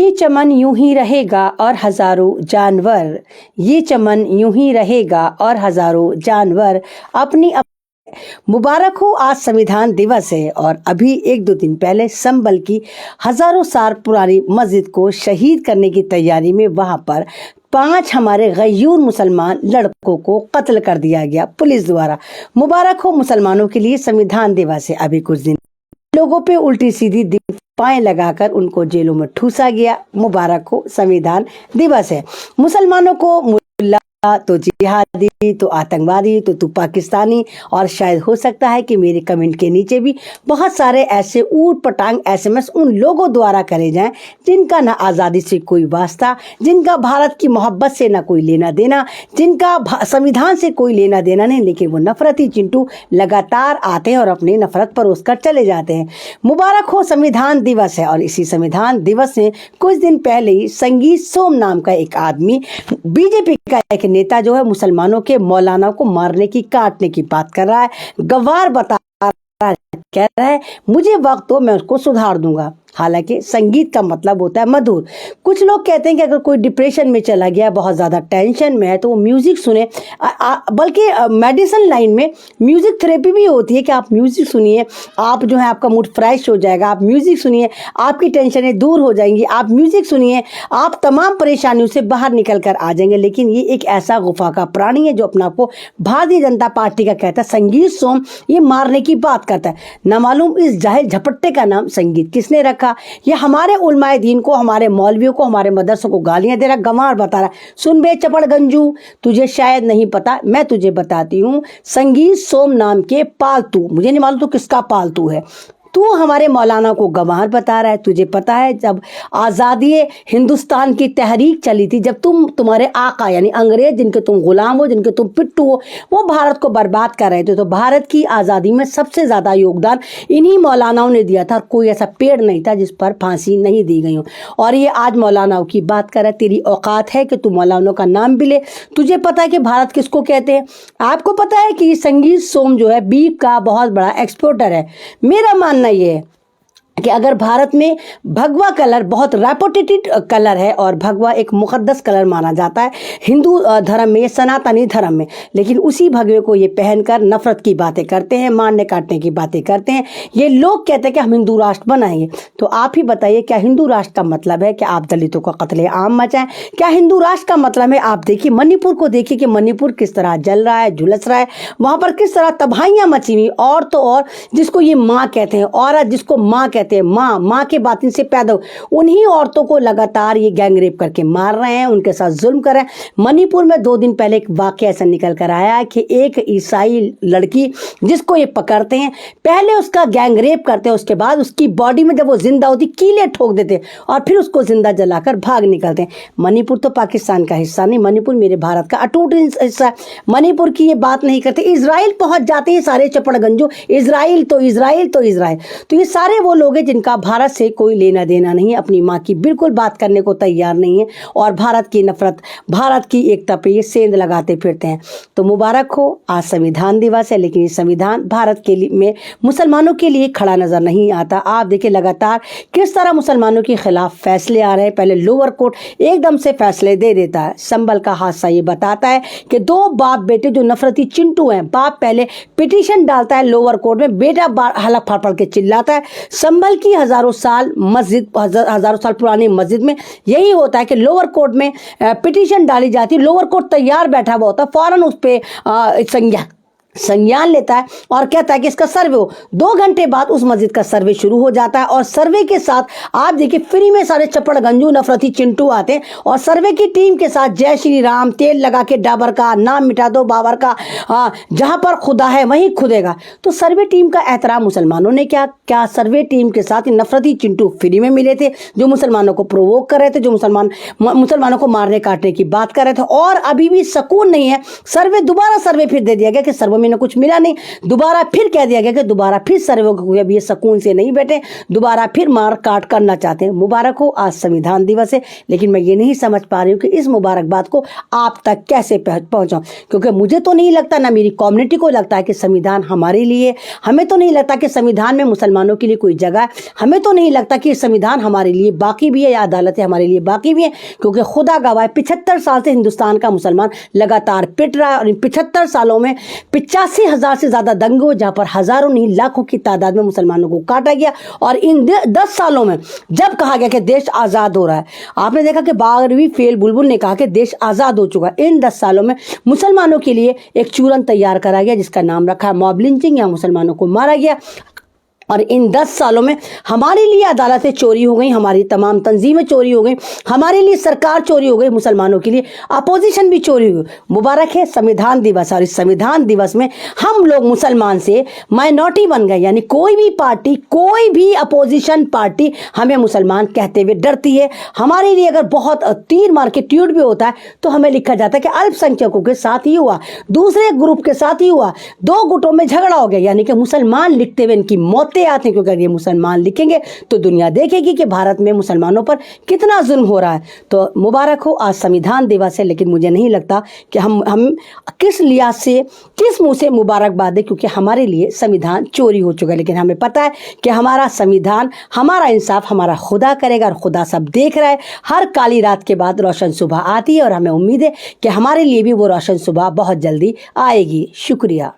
ये चमन यूं ही रहेगा और हजारों जानवर, ये चमन यूं ही रहेगा और हजारों जानवर अपनी मुबारक हो। आज संविधान दिवस है और अभी एक दो दिन पहले संभल की हजारों साल पुरानी मस्जिद को शहीद करने की तैयारी में वहां पर 5 हमारे गयूर मुसलमान लड़कों को कत्ल कर दिया गया पुलिस द्वारा। मुबारक हो मुसलमानों के लिए संविधान दिवस है। अभी कुछ दिन लोगों पे उल्टी सीधी दिफाएं लगाकर उनको जेलों में ठूसा गया। मुबारक हो संविधान दिवस है। मुसलमानों को मुल्ला तो जिहादी तो आतंकवादी तो तू पाकिस्तानी, और शायद हो सकता है कि मेरे कमेंट के नीचे भी बहुत सारे ऐसे ऊट पटांग SMS उन लोगों द्वारा करे जाएं जिनका ना आज़ादी से कोई वास्ता, जिनका भारत की मोहब्बत से ना कोई लेना देना, जिनका संविधान से कोई लेना देना नहीं, लेकिन वो नफरती चिंटू लगातार आते हैं और अपनी नफरत परोस कर चले जाते हैं। मुबारक हो संविधान दिवस है। और इसी संविधान दिवस में कुछ दिन पहले ही संगीत सोम नाम का एक आदमी, बीजेपी का एक नेता जो है, मुसलमानों के मौलाना को मारने की काटने की बात कर रहा है, गवार बता रहा है, कह रहा है मुझे वक्त हो मैं उसको सुधार दूंगा। हालांकि संगीत का मतलब होता है मधुर। कुछ लोग कहते हैं कि अगर कोई डिप्रेशन में चला गया, बहुत ज़्यादा टेंशन में है, तो वो म्यूज़िक सुने। बल्कि मेडिसिन लाइन में म्यूज़िक थेरेपी भी होती है कि आप म्यूज़िक सुनिए, आप जो है आपका मूड फ्रेश हो जाएगा। आप म्यूज़िक सुनिए, आपकी टेंशनें दूर हो जाएंगी। आप म्यूज़िक सुनिए, आप तमाम परेशानियों से बाहर निकल कर आ जाएंगे। लेकिन ये एक ऐसा गुफा का प्राणी है जो अपना आपको भारतीय जनता पार्टी का कहता है संगीत सोम, ये मारने की बात करता है। न मालूम इस जाहिल झपट्टे का नाम संगीत किसने रखा। ये हमारे उलमाए दीन को, हमारे मौलवियों को, हमारे मदरसों को गालियां दे रहा, गंवार बता रहा। सुन बे चपड़ गंजू, तुझे शायद नहीं पता, मैं तुझे बताती हूँ। संगीत सोम नाम के पालतू, मुझे नहीं मालूम तो किसका पालतू है, तू हमारे मौलाना को गंवार बता रहा है। तुझे पता है जब आज़ादी हिंदुस्तान की तहरीक चली थी, जब तुम्हारे आका यानी अंग्रेज, जिनके तुम गुलाम हो, जिनके तुम पिट्टू हो, वो भारत को बर्बाद कर रहे थे, तो भारत की आज़ादी में सबसे ज़्यादा योगदान इन्हीं मौलानाओं ने दिया था। कोई ऐसा पेड़ नहीं था जिस पर फांसी नहीं दी गई हो। और ये आज मौलानाओं की बात कर रहा है। तेरी औकात है कि तू मौलानाओं का नाम भी ले। तुझे पता है कि भारत किसको कहते हैं? आपको पता है कि संगीत सोम जो है बीफ का बहुत बड़ा एक्सपोर्टर है। मेरा मानना ये है कि अगर भारत में भगवा कलर बहुत रेपुटेटेड कलर है और भगवा एक मुकद्दस कलर माना जाता है हिंदू धर्म में, सनातनी धर्म में, लेकिन उसी भगवे को ये पहनकर नफरत की बातें करते हैं, मारने काटने की बातें करते हैं। ये लोग कहते हैं कि हम हिंदू राष्ट्र बनाएंगे। तो आप ही बताइए, क्या हिंदू राष्ट्र का मतलब है कि आप दलितों का कत्ले आम मचाएं? क्या हिंदू राष्ट्र का मतलब है, आप देखिए मणिपुर को, देखिए कि मणिपुर किस तरह जल रहा है, झुलस रहा है, वहाँ पर किस तरह तबाहियाँ मची हुई। और तो और जिसको ये माँ कहते हैं, औरत जिसको माँ कहते हैं, माँ के बातिन से पैदा, उन्हीं औरतों को लगातार ये गैंग रेप करके मार रहे हैं, उनके साथ जुल्म कर रहे हैं। मणिपुर में 2 दिन पहले एक वाकया ऐसा निकल कर आया है कि एक ईसाई लड़की जिसको ये पकड़ते हैं, पहले उसका गैंग रेप करते हैं, उसके बाद उसकी बॉडी में जब वो जिंदा होती कीले ठोक देते हैं और फिर उसको जिंदा जलाकर भाग निकलते हैं। मणिपुर तो पाकिस्तान का हिस्सा नहीं, मणिपुर मेरे भारत का अटूट हिस्सा है। मणिपुर की ये बात नहीं करते। इजराइल पहुंच जाते हैं सारे चपड़गंजो, इजराइल तो इजराइल तो इजराइल। तो ये सारे वो लोग हैं जिनका भारत से कोई लेना देना नहीं है, अपनी माँ की बिल्कुल बात करने को तैयार नहीं है और भारत की नफरत, भारत की एकता पे ये सेंध लगाते फिरते हैं। तो मुबारक हो, आज संविधान दिवस है, लेकिन ये संविधान भारत के लिए में मुसलमानों के लिए खड़ा नजर नहीं आता। आप देखिए लगातार किस तरह मुसलमानों के खिलाफ फैसले आ रहे हैं। पहले लोअर कोर्ट एकदम से फैसले दे देता है। संभल का हादसा ये बताता है कि 2 बाप बेटे जो नफरती चिंटू हैं, बाप पहले पिटीशन डालता है लोअर कोर्ट में, बेटा हलक फाड़ फाड़ के चिल्लाता है। संभल की हजारों साल पुरानी मस्जिद में यही होता है कि लोअर कोर्ट में पिटीशन डाली जाती है, लोअर कोर्ट तैयार बैठा हुआ होता है, फौरन उस पर संज्ञान लेता है और कहता है कि इसका सर्वे हो। 2 घंटे बाद उस मस्जिद का सर्वे शुरू हो जाता है और सर्वे के साथ आप देखिए फ्री में सारे चपड़गंजू नफरती चिंटू आते हैं और सर्वे की टीम के साथ जय श्री राम, तेल लगा के डाबर का, नाम मिटा दो बाबर का, जहां पर खुदा है वहीं खुदेगा। तो सर्वे टीम का एहतराम मुसलमानों ने क्या सर्वे टीम के साथ नफरती चिंटू फ्री में मिले थे जो मुसलमानों को प्रोवोक कर रहे थे, जो मुसलमानों को मारने काटने की बात कर रहे थे। और अभी भी सुकून नहीं है। दोबारा सर्वे फिर दे दिया गया कि सर्वे में कुछ मिला नहीं, दोबारा फिर कह दिया गया कि दोबारा फिर सर्वे हुए, अब ये सुकून से नहीं बैठे, दोबारा फिर मार काट करना चाहते हैं। मुबारक हो, आज संविधान दिवस है, लेकिन मैं ये नहीं समझ पा रही हूँ कि इस मुबारकबाद को आप तक कैसे पहुँचाऊँ, क्योंकि मुझे तो नहीं लगता, ना मेरी कम्युनिटी को लगता है कि संविधान हमारे लिए, हमें तो नहीं लगता कि संविधान में मुसलमानों के लिए कोई जगह है, हमें तो नहीं लगता कि संविधान हमारे लिए बाकी भी है या अदालतें हमारे लिए बाकी भी है, क्योंकि खुदा गवाह 75 साल से हिंदुस्तान का मुसलमान लगातार पिट रहा है और इन 75 सालों में 85,000 से ज़्यादा दंगे हुए, जहाँ पर हज़ारों नहीं लाखों की तादाद में मुसलमानों को काटा गया। और इन 10 सालों में जब कहा गया कि देश आज़ाद हो रहा है, आपने देखा कि बारहवीं फेल बुलबुल ने कहा कि देश आज़ाद हो चुका है। इन 10 सालों में मुसलमानों के लिए एक चूरन तैयार करा गया जिसका नाम रखा मॉब लिंचिंग, या मुसलमानों को मारा गया। और इन 10 सालों में हमारे लिए अदालतें चोरी हो गई, हमारी तमाम तंजीमें चोरी हो गई, हमारे लिए सरकार चोरी हो गई, मुसलमानों के लिए अपोजिशन भी चोरी हुई। मुबारक है संविधान दिवस, और इस संविधान दिवस में हम लोग मुसलमान से माइनॉरिटी बन गए, यानी कोई भी पार्टी, कोई भी अपोजिशन पार्टी हमें मुसलमान कहते हुए डरती है। हमारे लिए अगर बहुत तीर मार के ट्यूट भी होता है तो हमें लिखा जाता है कि अल्पसंख्यकों के साथ ही हुआ, दूसरे ग्रुप के साथ ही हुआ, दो गुटों में झगड़ा हो गया, यानी कि मुसलमान लिखते हुए इनकी मौतें आते हैं, क्योंकि अगर ये मुसलमान लिखेंगे तो दुनिया देखेगी कि भारत में मुसलमानों पर कितना जुल्म हो रहा है। तो मुबारक हो, आज संविधान दिवस है, लेकिन मुझे नहीं लगता कि हम किस लिहाज से, किस मुंह से मुबारकबाद है, क्योंकि हमारे लिए संविधान चोरी हो चुका है। लेकिन हमें पता है कि हमारा संविधान, हमारा इंसाफ हमारा खुदा करेगा, और खुदा सब देख रहा है। हर काली रात के बाद रोशन सुबह आती है, और हमें उम्मीद है कि हमारे लिए भी वो रोशन सुबह बहुत जल्दी आएगी। शुक्रिया।